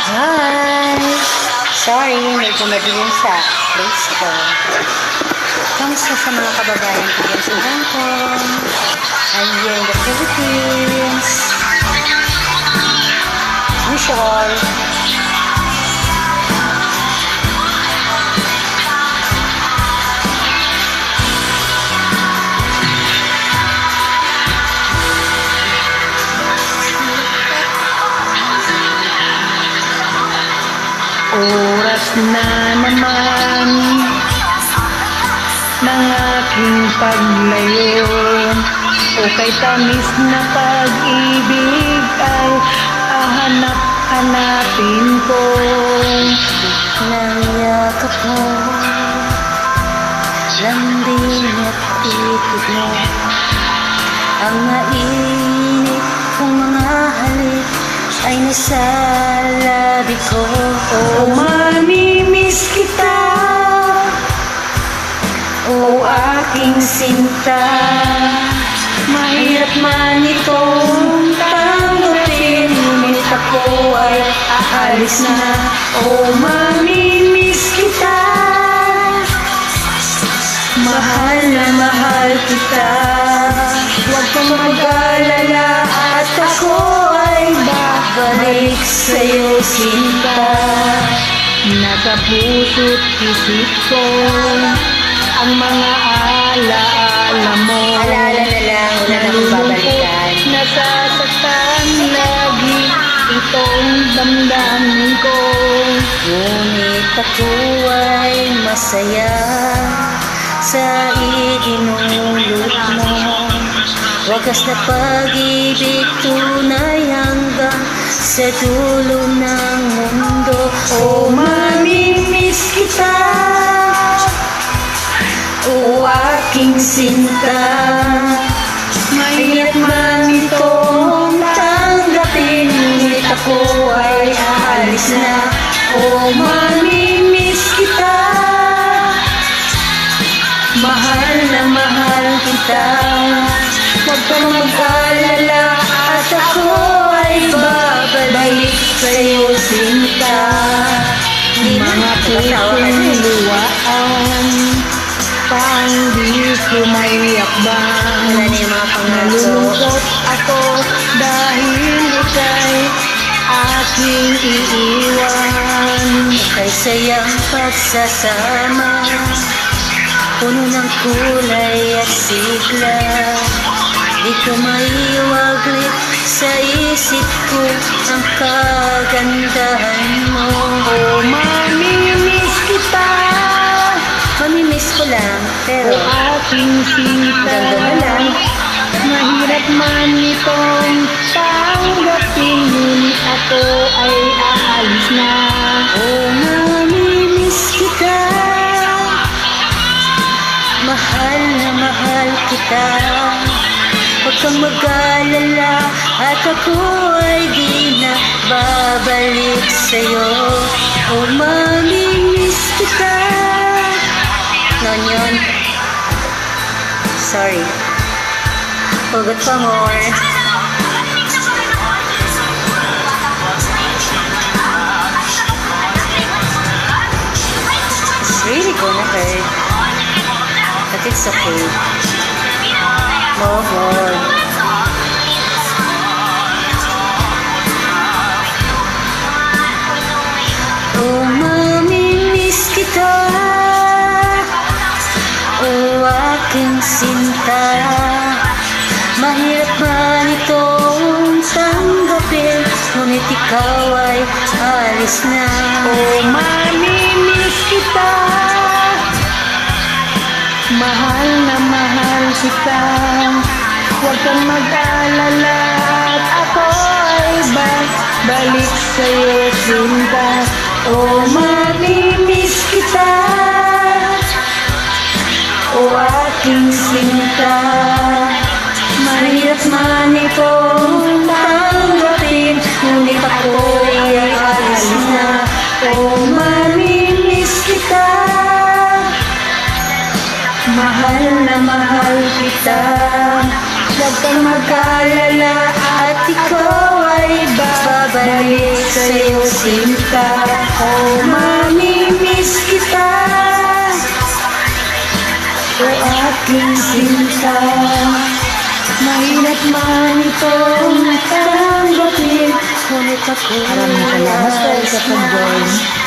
Hi! Sorry, medyo madilim sa place ko. Kamusta sa mga kababayan ko dyan sa Hong Kong? I'm here in the Philippines. Wish you all. Oras na naman ng aking paglayo, o kay tamis na pag-ibig ay hanapin ko. Nang yakap mo, lambing at ikot mo, ang mainit kong mga halik ay nasa labi ko. Oh, mamimiss kita, O aking sinta, mahirap man itong tanggapin, ngunit ako ay aalis na. oh, mamimiss kita, Mahal na mahal kita, huwag kang mag-alala at ako ay babalik sa'yo, sinta. Nasa puso't isip ko ang mga alaala mo. Alaala na lang, wala na akong babalikan. Nasasaktan lagi itong damdamin ko. Ngunit ako ay masaya sa idinulot mo. Wagas na pag-ibig, tunay hanggang sa dulo ng mundo. Oh, mamimiss kita, O aking sinta, mahirap man itong tanggapin, ngunit ako ay aalis na. O mamimiss kita, mahal na mahal kita, huwag kang mag-alala at ako ay babalik sa'yo, sinta. mga pusong luwaan, pang di sumayakbang. Wala na yung mga pangako. Nalulungkot ako dahil ika'y aking iiwan. Kay sayang pagsasama, puno ng kulay at sigla. Di ko maiwaglit sa isip ko ang kagandahan mo. Oh, mamimiss kita, Mamimiss ko lang, o pero aking sinta. ganda na lang. Mahirap man itong tanggapin, ngunit ako ay aalis na. Oh, mamimiss kita, mahal na mahal kita, huwag kang mag-alala at ako ay di na babalik sa'yo. Oh, mamimiss kita. Nonyon, sorry, hugot pa more. It's really gonna hurt, but it's okay. Move on. Oh, mamimiss kita, o aking sinta, mahirap man itong tanggapin, ngunit ikaw ay alis na. Oh, mamimiss kita, mahal na mahal kita, huwag kang mag-alala at ako ay balik sa'yo, sinta. Oh, mamimiss kita, o aking sinta, mahirap man itong tanggapin, ngunit ako ay alis na. Oh, mamimiss kita, mahal na mahal kita, huwag kang mag-alala at ikaw ay babalik sa'yo, sinta. Oh, mamimiss kita, o aking sinta. Mahirap man itong tanggapin, ngunit ako'y Maraming salamat po sa pag-join.